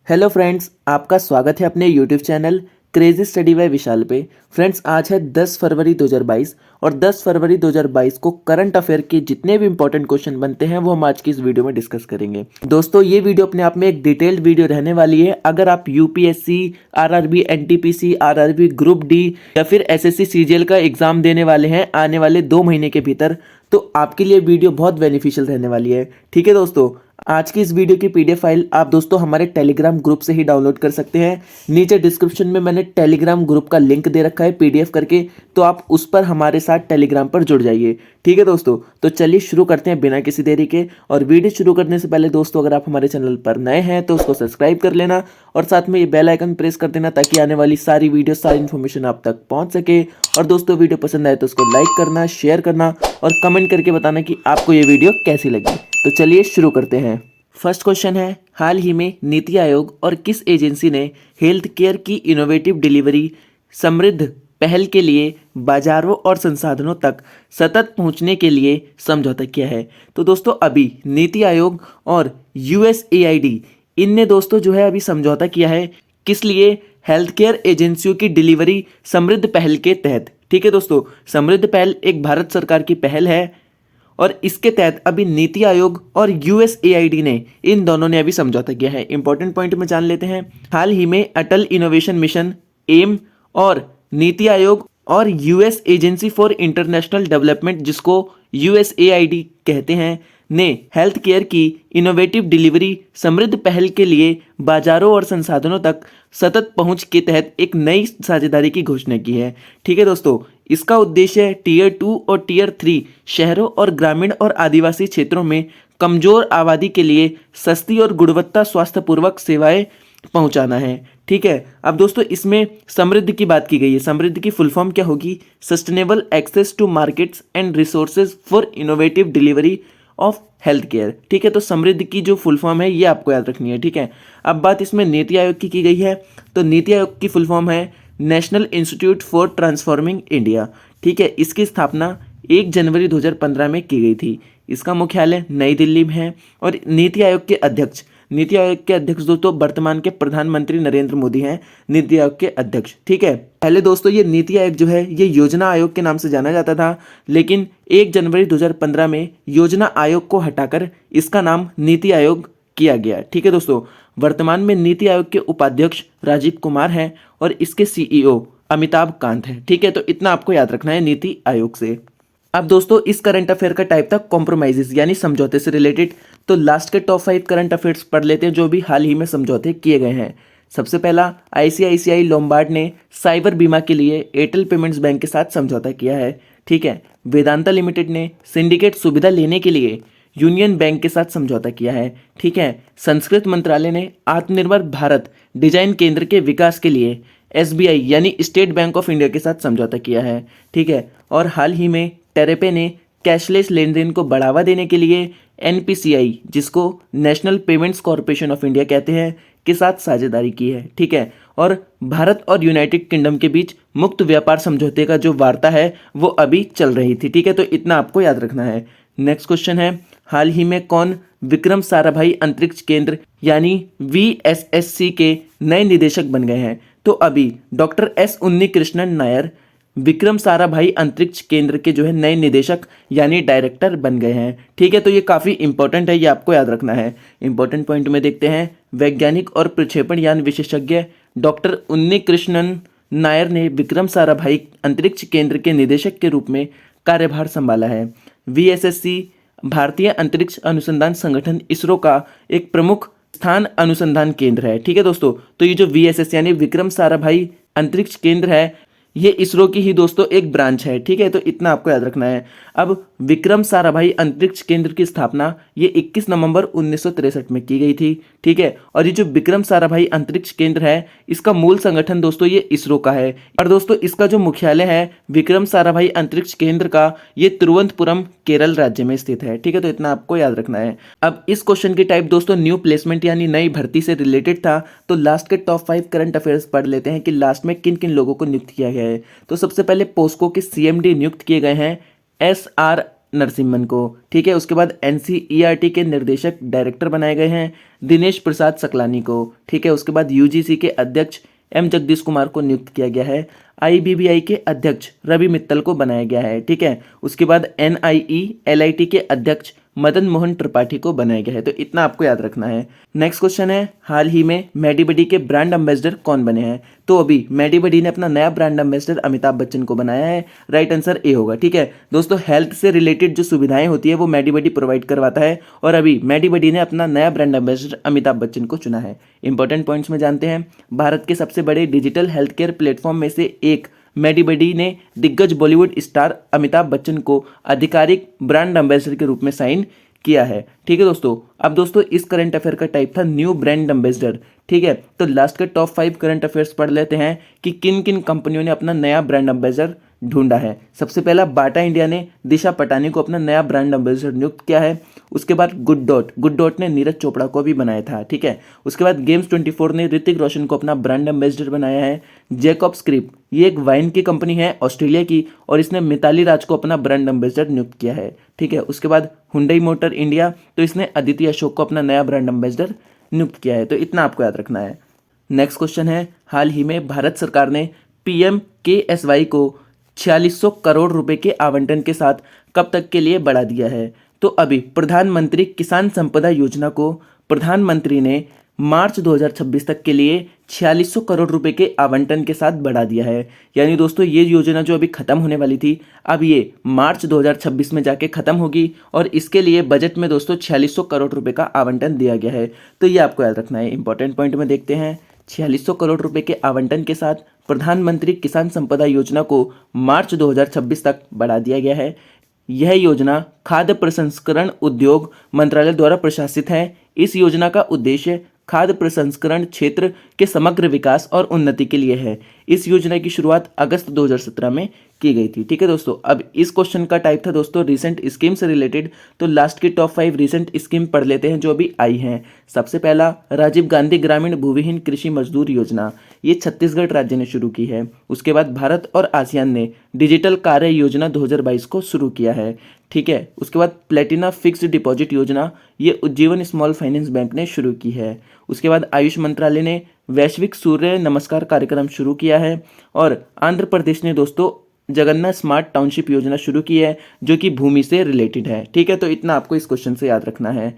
Hello friends, आपका स्वागत है अपने YouTube channel crazy study by Vishal पे। फ्रेंड्स, आज है 10 फरवरी 2022 और 10 फरवरी 2022 को करंट अफेयर के जितने भी इंपॉर्टेंट क्वेश्चन बनते हैं वो हम आज की इस वीडियो में डिस्कस करेंगे। दोस्तों, ये वीडियो अपने आप में एक डिटेल्ड वीडियो रहने वाली है। अगर आप UPSC, RRB, NTPC, RRB group D या फिर एसएससी सीजीएल का एग्जाम देने वाले हैं आने वाले 2 महीने के भीतर, तो आपके लिए वीडियो बहुत बेनिफिशियल रहने वाली है। ठीक है दोस्तों, आज की इस वीडियो की पीडीएफ फाइल आप दोस्तों हमारे टेलीग्राम ग्रुप से ही डाउनलोड कर सकते हैं। नीचे डिस्क्रिप्शन में मैंने टेलीग्राम ग्रुप का लिंक दे रखा है पीडीएफ करके, तो आप उस पर हमारे साथ टेलीग्राम पर जुड़ जाइए। ठीक है दोस्तों, तो चलिए शुरू करते हैं बिना किसी देरी के। और वीडियो शुरू करने से पहले दोस्तों, अगर आप हमारे चैनल पर नए हैं तो उसको सब्सक्राइब कर लेना और साथ में ये बेल आइकन प्रेस कर देना ताकि आने वाली सारी वीडियो, सारी इन्फॉर्मेशन आप तक पहुंच सके। और दोस्तों, वीडियो पसंद आए तो उसको लाइक करना, शेयर करना और कमेंट करके बताना कि आपको ये वीडियो कैसी लगी। तो चलिए शुरू करते हैं। फर्स्ट क्वेश्चन है, हाल ही में नीति आयोग और किस एजेंसी ने हेल्थ केयर की इनोवेटिव डिलीवरी समृद्ध पहल के लिए बाजारों और संसाधनों तक सतत पहुंचने के लिए समझौता किया है? तो दोस्तों, अभी नीति आयोग और यूएसएआईडी इनने दोस्तों जो है अभी समझौता किया है। किस लिए? हेल्थ केयर एजेंसियों की डिलीवरी समृद्ध पहल के तहत। ठीक है दोस्तों, समृद्ध पहल एक भारत सरकार की पहल है और इसके तहत अभी नीति आयोग और यूएसएआईडी ने, इन दोनों ने अभी समझौता किया है। इंपॉर्टेंट पॉइंट में जान लेते हैं। हाल ही में अटल इनोवेशन मिशन एम और नीति आयोग और US agency for international development, जिसको यूएसएआईडी कहते हैं, ने हेल्थ केयर की इनोवेटिव डिलीवरी समृद्ध पहल के लिए बाजारों और संसाधनों तक सतत पहुंच के तहत एक नई साझेदारी की घोषणा की है। ठीक है दोस्तों, इसका उद्देश्य है टीयर 2 और टीयर 3 शहरों और ग्रामीण और आदिवासी क्षेत्रों में कमजोर आबादी के लिए सस्ती और गुणवत्ता स्वास्थ्यपूर्वक सेवाएं पहुंचाना है। ठीक है, अब दोस्तों इसमें समृद्ध की बात की गई है। समृद्ध की फुल फॉर्म क्या होगी? Sustainable access to markets and resources for innovative delivery of health care. ठीक है, तो समृद्ध की जो फुल फॉर्म है ये आपको याद रखनी है। ठीक है, अब बात इसमें नीति आयोग की गई है, तो नीति आयोग की फुल फॉर्म है national institute for transforming India. ठीक है, इसकी स्थापना 1 जनवरी 2015 में की गई थी। इसका मुख्यालय नई दिल्ली में है और नीति आयोग के अध्यक्ष दोस्तों वर्तमान के प्रधानमंत्री नरेंद्र मोदी हैं, नीति आयोग के अध्यक्ष। ठीक है, पहले दोस्तों ये नीति आयोग जो है ये योजना आयोग के नाम से जाना जाता था, लेकिन 1 जनवरी 2015 में योजना आयोग को हटाकर इसका नाम नीति आयोग किया गया। ठीक है दोस्तों, वर्तमान में नीति आयोग के उपाध्यक्ष राजीव कुमार हैं और इसके सीईओ अमिताभ कांत हैं। ठीक है, तो इतना आपको याद रखना है नीति आयोग से। अब दोस्तों इस करंट अफेयर का टाइप था कॉम्प्रोमाइजेस यानी समझौते से रिलेटेड। तो लास्ट के टॉप 5 करंट अफेयर्स पढ़ लेते हैं जो भी हाल ही में समझौते किए गए हैं। सबसे पहला, आईसीआईसीआई लोम्बार्ड ने साइबर बीमा के लिए एयरटेल पेमेंट्स बैंक के साथ समझौता किया है। ठीक है, वेदांता लिमिटेड ने सिंडिकेट सुविधा लेने के लिए यूनियन बैंक के साथ समझौता किया है। ठीक है, संस्कृत मंत्रालय ने आत्मनिर्भर भारत डिजाइन केंद्र के विकास के लिए एसबीआई यानी स्टेट बैंक ऑफ इंडिया के साथ समझौता किया है। ठीक है, और हाल ही में टेरेपे ने कैशलेस लेन देन को बढ़ावा देने के लिए एनपीसीआई, जिसको national payments corporation of India कहते हैं, के साथ साझेदारी की है। ठीक है, और भारत और यूनाइटेड किंगडम के बीच मुक्त व्यापार समझौते का जो वार्ता है वो अभी चल रही थी। ठीक है, तो इतना आपको याद रखना है। नेक्स्ट क्वेश्चन है, हाल ही में कौन विक्रम साराभाई अंतरिक्ष केंद्र यानी वीएसएससी के नए निदेशक बन गए हैं? तो अभी डॉक्टर एस उन्नी कृष्णन नायर विक्रम साराभाई अंतरिक्ष केंद्र के जो है नए निदेशक यानी डायरेक्टर बन गए हैं। ठीक है, तो ये काफ़ी इंपॉर्टेंट है, ये आपको याद रखना है। इंपॉर्टेंट पॉइंट में देखते हैं, वैज्ञानिक और प्रक्षेपण यान विशेषज्ञ डॉक्टर उन्नी कृष्णन नायर ने विक्रम साराभाई अंतरिक्ष केंद्र के निदेशक के रूप में कार्यभार संभाला है। वीएसएससी भारतीय अंतरिक्ष अनुसंधान संगठन इसरो का एक प्रमुख स्थान अनुसंधान केंद्र है। ठीक है दोस्तों, तो ये जो वीएसएस यानी विक्रम साराभाई अंतरिक्ष केंद्र है ये इसरो की ही दोस्तों एक ब्रांच है। ठीक है, तो इतना आपको याद रखना है। अब विक्रम साराभाई अंतरिक्ष केंद्र की स्थापना ये 21 नवंबर 1963 में की गई थी। ठीक है, और ये जो विक्रम साराभाई अंतरिक्ष केंद्र है इसका मूल संगठन दोस्तों ये इसरो का है। और दोस्तों इसका जो मुख्यालय है विक्रम साराभाई अंतरिक्ष केंद्र का ये तिरुवनंतपुरम केरल राज्य में स्थित है। ठीक है, तो इतना आपको याद रखना है। अब इस क्वेश्चन की टाइप दोस्तों न्यू प्लेसमेंट यानी नई भर्ती से रिलेटेड था, तो लास्ट के टॉप 5 करंट अफेयर्स पढ़ लेते हैं कि लास्ट में किन किन लोगों को नियुक्त किया गया है। तो सबसे पहले पोस्को के सीएमडी नियुक्त किए गए हैं एस आर नरसिम्हन को। ठीक है, उसके बाद एनसीईआरटी के निर्देशक डायरेक्टर बनाए गए हैं दिनेश प्रसाद सकलानी को। ठीक है, उसके बाद यूजीसी के अध्यक्ष एम जगदीश कुमार को नियुक्त किया गया है। आईबीबीआई के अध्यक्ष रवि मित्तल को बनाया गया है। ठीक है, उसके बाद एनआईईएलआईटी के अध्यक्ष मदन मोहन त्रिपाठी को बनाया गया है। तो इतना आपको याद रखना है। नेक्स्ट क्वेश्चन है, हाल ही में मेडीबडी के ब्रांड एम्बेसडर कौन बने हैं? तो अभी मेडीबडी ने अपना नया ब्रांड एम्बेसडर अमिताभ बच्चन को बनाया है। राइट आंसर ए होगा। ठीक है दोस्तों, हेल्थ से रिलेटेड जो सुविधाएं होती है वो मेडीबडी प्रोवाइड करवाता है और अभी मेडीबडी ने अपना नया ब्रांड एम्बेसडर अमिताभ बच्चन को चुना है। इंपॉर्टेंट पॉइंट्स में जानते हैं, भारत के सबसे बड़े डिजिटल हेल्थ केयर प्लेटफॉर्म में से एक मेडीबडी ने दिग्गज बॉलीवुड स्टार अमिताभ बच्चन को आधिकारिक ब्रांड एम्बेसडर के रूप में साइन किया है। ठीक है दोस्तों, अब दोस्तों इस करंट अफेयर का टाइप था न्यू ब्रांड एम्बेसडर। ठीक है, तो लास्ट के टॉप 5 करंट अफेयर्स पढ़ लेते हैं कि किन किन कंपनियों ने अपना नया ब्रांड एम्बेसडर ढूंढा है। सबसे पहला बाटा इंडिया ने दिशा पटानी को अपना नया ब्रांड एम्बेसडर नियुक्त किया है। उसके बाद गुड डॉट ने नीरज चोपड़ा को भी बनाया था। ठीक है, उसके बाद गेम्स 24 ने ऋतिक रोशन को अपना ब्रांड एम्बेसडर बनाया है। जैकब स्क्रिप ये एक वाइन की कंपनी है ऑस्ट्रेलिया की और इसने मिताली राज को अपना ब्रांड एम्बेसडर नियुक्त किया है। ठीक है, उसके बाद हुंडई मोटर इंडिया, तो इसने अदिति अशोक को अपना नया ब्रांड एम्बेसडर नियुक्त किया है। तो इतना आपको याद रखना है। नेक्स्ट क्वेश्चन है, हाल ही में भारत सरकार ने PMKSY को 4600 करोड़ रुपए के आवंटन के साथ कब तक के लिए बढ़ा दिया है? तो अभी प्रधानमंत्री किसान संपदा योजना को प्रधानमंत्री ने मार्च 2026 तक के लिए 4600 करोड़ रुपए के आवंटन के साथ बढ़ा दिया है। यानी दोस्तों ये योजना जो अभी खत्म होने वाली थी, अब ये मार्च 2026 में जाके खत्म होगी और इसके लिए बजट में दोस्तों 4600 करोड़ रुपए का आवंटन दिया गया है। तो ये आपको याद रखना है। इंपॉर्टेंट पॉइंट में देखते हैं, 4600 करोड़ रुपए के आवंटन के साथ प्रधानमंत्री किसान संपदा योजना को मार्च 2026 तक बढ़ा दिया गया है। यह योजना खाद्य प्रसंस्करण उद्योग मंत्रालय द्वारा प्रशासित है। इस योजना का उद्देश्य खाद्य प्रसंस्करण क्षेत्र के समग्र विकास और उन्नति के लिए है। इस योजना की शुरुआत अगस्त 2017 में की गई थी। ठीक है दोस्तों, अब इस क्वेश्चन का टाइप था दोस्तों रिसेंट स्कीम से रिलेटेड। तो लास्ट की टॉप 5 रिसेंट स्कीम पढ़ लेते हैं जो अभी आई हैं। सबसे पहला राजीव गांधी ग्रामीण भूविहीन कृषि मजदूर योजना, ये छत्तीसगढ़ राज्य ने शुरू की है। उसके बाद भारत और आसियान ने डिजिटल कार्य योजना 2022 को शुरू किया है। ठीक है, उसके बाद प्लेटिना फिक्स्ड डिपॉजिट योजना, ये उज्जीवन स्मॉल फाइनेंस बैंक ने शुरू की है। उसके बाद आयुष मंत्रालय ने वैश्विक सूर्य नमस्कार कार्यक्रम शुरू किया है और आंध्र प्रदेश ने दोस्तों जगन्नाथ स्मार्ट टाउनशिप योजना शुरू की है जो कि भूमि से रिलेटेड है। ठीक है, तो इतना आपको इस क्वेश्चन से याद रखना है।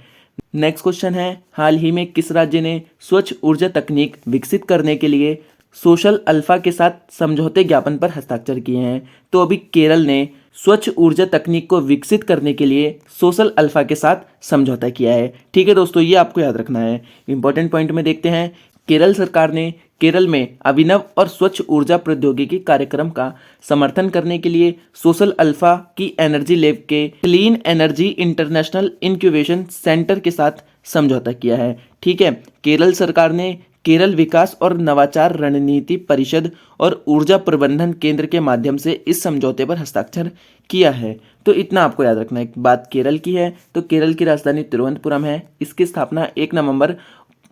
नेक्स्ट क्वेश्चन है, हाल ही में किस राज्य ने स्वच्छ ऊर्जा तकनीक विकसित करने के लिए सोशल अल्फा के साथ समझौते ज्ञापन पर हस्ताक्षर किए हैं? तो अभी केरल ने स्वच्छ ऊर्जा तकनीक को विकसित करने के लिए सोशल अल्फा के साथ समझौता किया है। ठीक है दोस्तों, ये आपको याद रखना है। इंपॉर्टेंट पॉइंट में देखते हैं, केरल सरकार ने केरल में अभिनव और स्वच्छ ऊर्जा प्रौद्योगिकी कार्यक्रम का समर्थन करने के लिए सोशल अल्फा की एनर्जी लैब के clean energy international incubation centre के साथ समझौता किया है। ठीक है, केरल सरकार ने केरल विकास और नवाचार रणनीति परिषद और ऊर्जा प्रबंधन केंद्र के माध्यम से इस समझौते पर हस्ताक्षर किया है। तो इतना आपको याद रखना है। बात केरल की है तो केरल की राजधानी तिरुवनंतपुरम है। इसकी स्थापना 1 नवंबर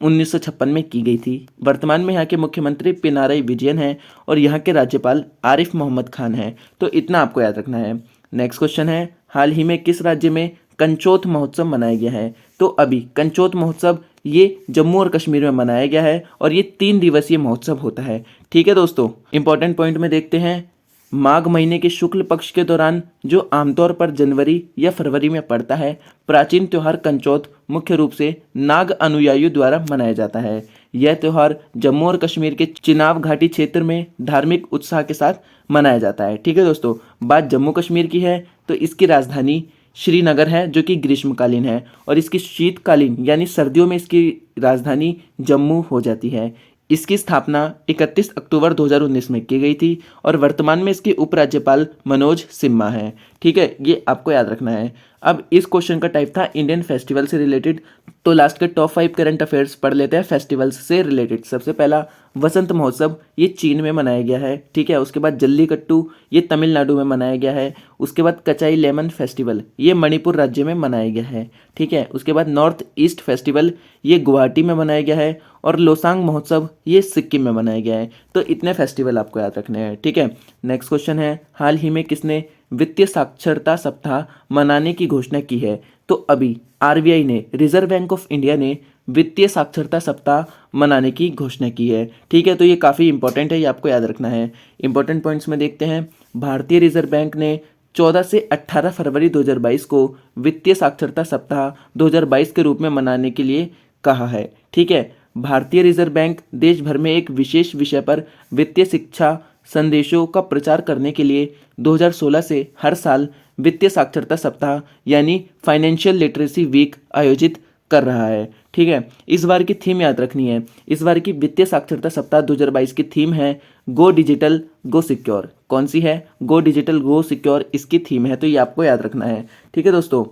1956 में की गई थी। वर्तमान में यहाँ के मुख्यमंत्री पिनाराई विजयन हैं और यहाँ के राज्यपाल आरिफ मोहम्मद खान हैं। तो इतना आपको याद रखना है। नेक्स्ट क्वेश्चन है, हाल ही में किस राज्य में कंचोत महोत्सव मनाया गया है? तो अभी कंचोत महोत्सव ये जम्मू और कश्मीर में मनाया गया है और ये 3 दिवसीय महोत्सव होता है। ठीक है दोस्तों, इंपॉर्टेंट पॉइंट में देखते हैं, माघ महीने के शुक्ल पक्ष के दौरान जो आमतौर पर जनवरी या फरवरी में पड़ता है, प्राचीन त्यौहार कंचौत मुख्य रूप से नाग अनुयायियों द्वारा मनाया जाता है। यह त्यौहार जम्मू और कश्मीर के चिनाब घाटी क्षेत्र में धार्मिक उत्साह के साथ मनाया जाता है। ठीक है दोस्तों, बात जम्मू कश्मीर की है तो इसकी राजधानी श्रीनगर है जो कि ग्रीष्मकालीन है और इसकी शीतकालीन यानी सर्दियों में इसकी राजधानी जम्मू हो जाती है। इसकी स्थापना 31 अक्टूबर 2019 में की गई थी और वर्तमान में इसके उपराज्यपाल मनोज सिम्हा हैं। ठीक है, ये आपको याद रखना है। अब इस क्वेश्चन का टाइप था इंडियन फेस्टिवल से रिलेटेड। तो लास्ट के टॉप 5 करंट अफेयर्स पढ़ लेते हैं फेस्टिवल्स से रिलेटेड। सबसे पहला वसंत महोत्सव, ये चीन में मनाया गया है। ठीक है, उसके बाद जल्लीकट्टू, ये तमिलनाडु में मनाया गया है। उसके बाद कचाई लेमन फेस्टिवल, ये मणिपुर राज्य में मनाया गया है। ठीक है, उसके बाद नॉर्थ ईस्ट फेस्टिवल, ये गुवाहाटी में मनाया गया है और लोसांग महोत्सव ये सिक्किम में मनाया गया है। तो इतने फेस्टिवल आपको याद रखने हैं। ठीक है, नेक्स्ट क्वेश्चन है, हाल ही में किसने वित्तीय साक्षरता सप्ताह मनाने की घोषणा की है? तो अभी आरबीआई ने, रिजर्व बैंक ऑफ इंडिया ने वित्तीय साक्षरता सप्ताह मनाने की घोषणा की है। ठीक है, तो ये काफ़ी इंपॉर्टेंट है, ये आपको याद रखना है। इंपॉर्टेंट पॉइंट्स में देखते हैं। भारतीय रिजर्व बैंक ने 14 से 18 फरवरी 2022 को वित्तीय साक्षरता सप्ताह 2022 के रूप में मनाने के लिए कहा है। ठीक है, भारतीय रिजर्व बैंक देश भर में एक विशेष विषय पर वित्तीय शिक्षा संदेशों का प्रचार करने के लिए 2016 से हर साल वित्तीय साक्षरता सप्ताह यानी फाइनेंशियल लिटरेसी वीक आयोजित कर रहा है। ठीक है, इस बार की थीम याद रखनी है। इस बार की वित्तीय साक्षरता सप्ताह 2022 की थीम है गो डिजिटल गो सिक्योर। कौन सी है? गो डिजिटल गो सिक्योर इसकी थीम है, तो ये आपको याद रखना है। ठीक है दोस्तों,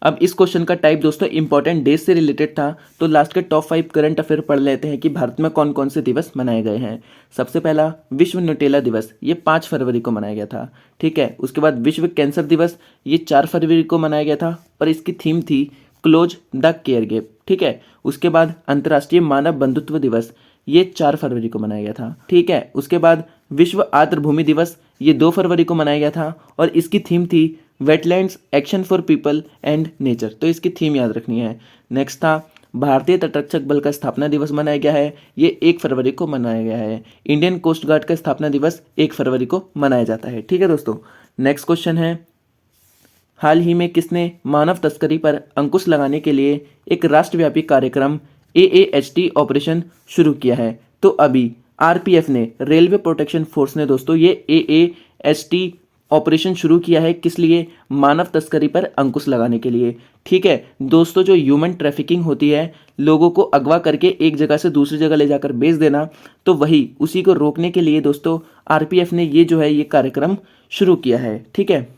अब इस क्वेश्चन का टाइप दोस्तों इंपॉर्टेंट डेज से रिलेटेड था, तो लास्ट के टॉप 5 करंट अफेयर पढ़ लेते हैं कि भारत में कौन कौन से दिवस मनाए गए हैं। सबसे पहला विश्व न्यूटेला दिवस, ये 5 फरवरी को मनाया गया था। ठीक है, उसके बाद विश्व कैंसर दिवस, ये 4 फरवरी को मनाया गया था और इसकी थीम थी क्लोज द केयर गैप। ठीक है, उसके बाद अंतर्राष्ट्रीय मानव बंधुत्व दिवस, ये 4 फरवरी को मनाया गया था। ठीक है, उसके बाद विश्व आर्द्रभूमि दिवस, ये 2 फरवरी को मनाया गया था और इसकी थीम थी wetlands action for people and nature, तो इसकी थीम याद रखनी है। नेक्स्ट था भारतीय तटरक्षक बल का स्थापना दिवस मनाया गया है, ये 1 फरवरी को मनाया गया है। इंडियन कोस्ट गार्ड का स्थापना दिवस 1 फरवरी को मनाया जाता है। ठीक है दोस्तों, नेक्स्ट क्वेश्चन है, हाल ही में किसने मानव तस्करी पर अंकुश लगाने के लिए एक राष्ट्रव्यापी कार्यक्रम AAHT ऑपरेशन शुरू किया है? तो अभी आरपीएफ ने, रेलवे प्रोटेक्शन फोर्स ने दोस्तों ये AAHT ऑपरेशन शुरू किया है। किस लिए? मानव तस्करी पर अंकुश लगाने के लिए। ठीक है दोस्तों, जो ह्यूमन ट्रैफिकिंग होती है, लोगों को अगवा करके एक जगह से दूसरी जगह ले जाकर बेच देना, तो वही उसी को रोकने के लिए दोस्तों आरपीएफ ने ये जो है ये कार्यक्रम शुरू किया है। ठीक है,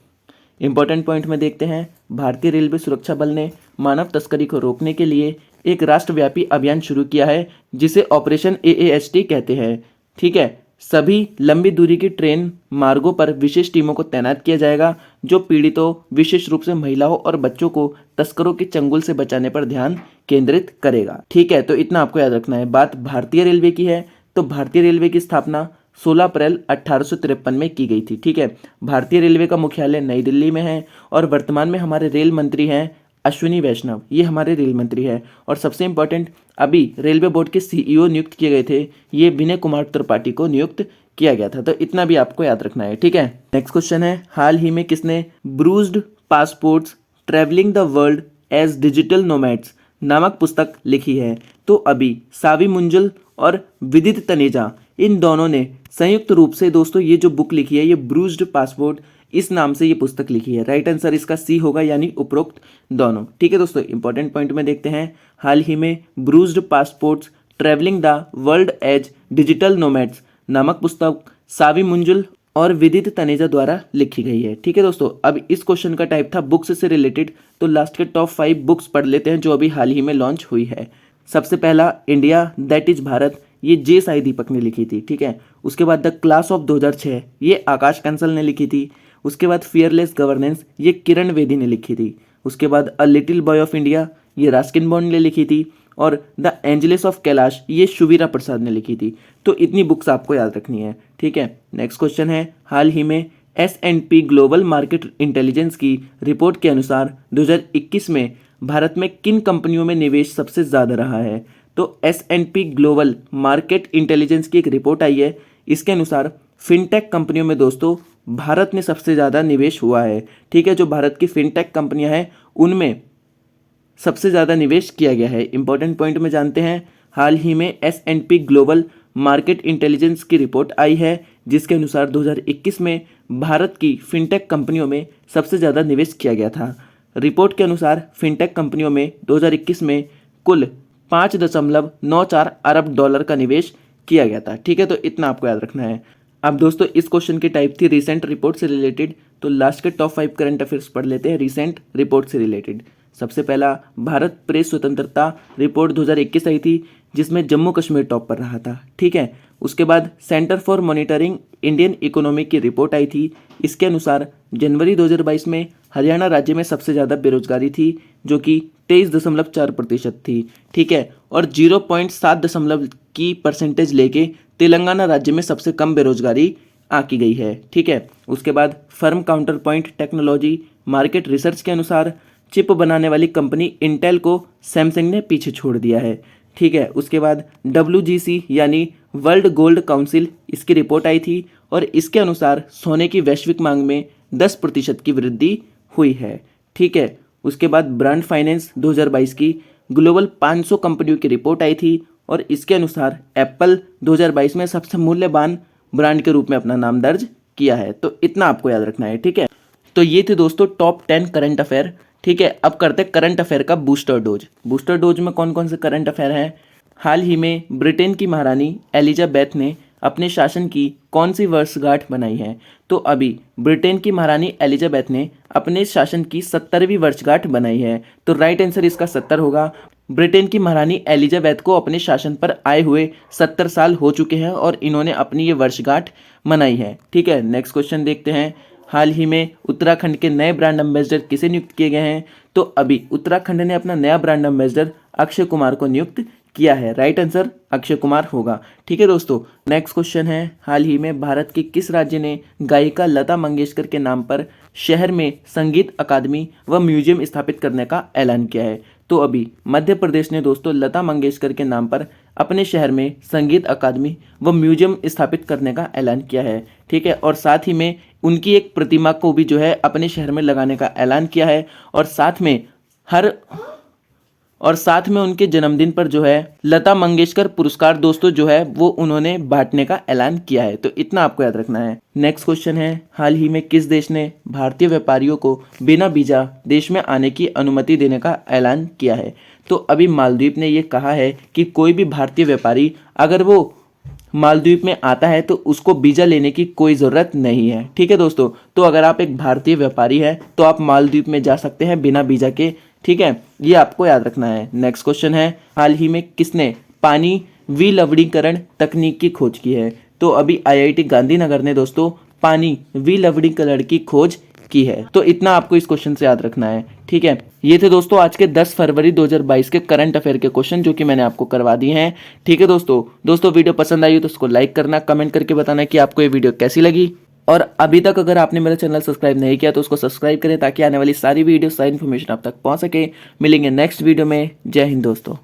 इंपॉर्टेंट पॉइंट में देखते हैं, भारतीय रेलवे सुरक्षा बल ने मानव तस्करी को रोकने के लिए एक राष्ट्रव्यापी अभियान शुरू किया है जिसे ऑपरेशन AAHT कहते हैं। ठीक है, सभी लंबी दूरी की ट्रेन मार्गों पर विशेष टीमों को तैनात किया जाएगा जो पीड़ितों, विशेष रूप से महिलाओं और बच्चों को तस्करों के चंगुल से बचाने पर ध्यान केंद्रित करेगा। ठीक है, तो इतना आपको याद रखना है। बात भारतीय रेलवे की है, तो भारतीय रेलवे की स्थापना 16 अप्रैल 1853 में की गई थी। ठीक है, भारतीय रेलवे का मुख्यालय नई दिल्ली में है और वर्तमान में हमारे रेल मंत्री हैं अश्विनी वैष्णव, ये हमारे रेल मंत्री है। और सबसे इंपॉर्टेंट, अभी रेलवे बोर्ड के CEO नियुक्त किए गए थे, ये विनय कुमार त्रिपाठी को नियुक्त किया गया था, तो इतना भी आपको याद रखना है। ठीक है, नेक्स्ट क्वेश्चन है, हाल ही में किसने bruised passports travelling the world as digital nomads नामक पुस्तक लिखी है? तो अभी सावी मुंजल और विदित तनेजा, इन दोनों ने संयुक्त रूप से दोस्तों ये जो बुक लिखी है, ये ब्रूज्ड पासपोर्ट इस नाम से ये पुस्तक लिखी है। राइट आंसर इसका सी होगा, यानी उपरोक्त दोनों। ठीक है दोस्तों, इंपॉर्टेंट पॉइंट में देखते हैं, हाल ही में bruised passports travelling the world as digital nomads नामक पुस्तक सावी मुंजल और विदित तनेजा द्वारा लिखी गई है। ठीक है दोस्तों, अब इस क्वेश्चन का टाइप था बुक्स से रिलेटेड, तो लास्ट के टॉप 5 बुक्स पढ़ लेते हैं जो अभी हाल ही में लॉन्च हुई है। सबसे पहला इंडिया दैट इज भारत, ये जे साई दीपक ने लिखी थी। ठीक है, उसके बाद द क्लास ऑफ 2006, ये आकाश कंसल ने लिखी थी। उसके बाद फियरलेस गवर्नेंस, ये किरण बेदी ने लिखी थी। उसके बाद a little boy of India, ये रास्किन बॉन्ड ने लिखी थी। और द एंजलिस ऑफ कैलाश, ये शुवीरा प्रसाद ने लिखी थी। तो इतनी बुक्स आपको याद रखनी है। ठीक है, नेक्स्ट क्वेश्चन है, हाल ही में S&P ग्लोबल मार्केट इंटेलिजेंस की रिपोर्ट के अनुसार 2021 में भारत में किन कंपनियों में निवेश सबसे ज़्यादा रहा है? तो S&P ग्लोबल मार्केट इंटेलिजेंस की एक रिपोर्ट आई है, इसके अनुसार फिनटेक कंपनियों में दोस्तों भारत में सबसे ज़्यादा निवेश हुआ है। ठीक है, जो भारत की फिनटेक कंपनियां हैं उनमें सबसे ज़्यादा निवेश किया गया है। इंपॉर्टेंट पॉइंट में जानते हैं, हाल ही में S&P ग्लोबल मार्केट इंटेलिजेंस की रिपोर्ट आई है जिसके अनुसार 2021 में भारत की फिनटेक कंपनियों में सबसे ज़्यादा निवेश किया गया था। रिपोर्ट के अनुसार फिनटेक कंपनियों में 2021 में कुल 5.94 अरब डॉलर का निवेश किया गया था। ठीक है, तो इतना आपको याद रखना है। अब दोस्तों इस क्वेश्चन की टाइप थी रिसेंट रिपोर्ट से रिलेटेड, तो लास्ट के टॉप 5 करंट अफेयर्स पढ़ लेते हैं रिसेंट रिपोर्ट से रिलेटेड। सबसे पहला भारत प्रेस स्वतंत्रता रिपोर्ट 2021 आई थी जिसमें जम्मू कश्मीर टॉप पर रहा था। ठीक है, उसके बाद centre for monitoring Indian economy की रिपोर्ट आई थी। इसके अनुसार जनवरी 2022 में हरियाणा राज्य में सबसे ज़्यादा बेरोजगारी थी जो कि 23.4% थी। ठीक है, और 0.7 की परसेंटेज लेके तेलंगाना राज्य में सबसे कम बेरोजगारी आंकी गई है। ठीक है, उसके बाद firm counter point technology market research के अनुसार चिप बनाने वाली कंपनी इंटेल को सैमसंग ने पीछे छोड़ दिया है। ठीक है, उसके बाद WGC यानी वर्ल्ड गोल्ड काउंसिल इसकी रिपोर्ट आई थी और इसके अनुसार सोने की वैश्विक मांग में 10% की वृद्धि हुई है। ठीक है, उसके बाद ब्रांड फाइनेंस 2022 की ग्लोबल 500 कंपनियों की रिपोर्ट आई थी और इसके अनुसार एप्पल 2022 में सबसे मूल्यवान ब्रांड के रूप में अपना नाम दर्ज किया है। तो इतना आपको याद रखना है। ठीक है, तो ये थे दोस्तों टॉप 10 करंट अफेयर। ठीक है, अब करते हैं करंट अफेयर का बूस्टर डोज। बूस्टर डोज में कौन कौन से करंट अफेयर हैं? हाल ही में ब्रिटेन की महारानी एलिजाबेथ ने अपने शासन की कौन सी वर्षगांठ बनाई है? तो अभी ब्रिटेन की महारानी एलिजाबेथ ने अपने शासन की 70वीं वर्षगांठ बनाई है। तो राइट आंसर इसका 70 होगा। ब्रिटेन की महारानी एलिजाबेथ को अपने शासन पर आए हुए 70 साल हो चुके हैं और इन्होंने अपनी ये वर्षगांठ मनाई है। ठीक है, नेक्स्ट क्वेश्चन देखते हैं। हाल ही में उत्तराखंड के नए ब्रांड एम्बेसडर किसे नियुक्त किए गए हैं? तो अभी उत्तराखंड ने अपना नया ब्रांड एम्बेसडर अक्षय कुमार को नियुक्त किया है। राइट आंसर अक्षय कुमार होगा। ठीक है दोस्तों, नेक्स्ट क्वेश्चन है। हाल ही में भारत के किस राज्य ने गायिका लता मंगेशकर के नाम पर शहर में संगीत अकादमी व म्यूजियम स्थापित करने का ऐलान किया है? तो अभी मध्य प्रदेश ने दोस्तों लता मंगेशकर के नाम पर अपने शहर में संगीत अकादमी व म्यूजियम स्थापित करने का ऐलान किया है। ठीक है, और साथ ही में उनकी एक प्रतिमा को भी जो है अपने शहर में लगाने का ऐलान किया है और साथ में उनके जन्मदिन पर जो है लता मंगेशकर पुरस्कार दोस्तों जो है वो उन्होंने बांटने का ऐलान किया है। तो इतना आपको याद रखना है। नेक्स्ट क्वेश्चन है। हाल ही में किस देश ने भारतीय व्यापारियों को बिना वीजा देश में आने की अनुमति देने का ऐलान किया है? तो अभी मालदीव ने ये कहा है कि कोई भी भारतीय व्यापारी अगर वो मालदीव में आता है तो उसको वीजा लेने की कोई ज़रूरत नहीं है। ठीक है दोस्तों, तो अगर आप एक भारतीय व्यापारी हैं तो आप मालदीव में जा सकते हैं बिना वीजा के। ठीक है, ये आपको याद रखना है। नेक्स्ट क्वेश्चन है। हाल ही में किसने पानी विलवणीकरण तकनीक की खोज की है? तो अभी IIT गांधीनगर ने दोस्तों पानी विलवणीकरण की खोज की है। तो इतना आपको इस क्वेश्चन से याद रखना है। ठीक है, ये थे दोस्तों आज के 10 फरवरी 2022 के करंट अफेयर के क्वेश्चन जो कि मैंने आपको करवा दिए हैं। ठीक है दोस्तों वीडियो पसंद आई हो तो उसको लाइक करना, कमेंट करके बताना कि आपको ये वीडियो कैसी लगी। और अभी तक अगर आपने मेरा चैनल सब्सक्राइब नहीं किया तो उसको सब्सक्राइब करें ताकि आने वाली सारी वीडियो सारी इन्फॉर्मेशन आप तक पहुंच सके। मिलेंगे नेक्स्ट वीडियो में। जय हिंद दोस्तों।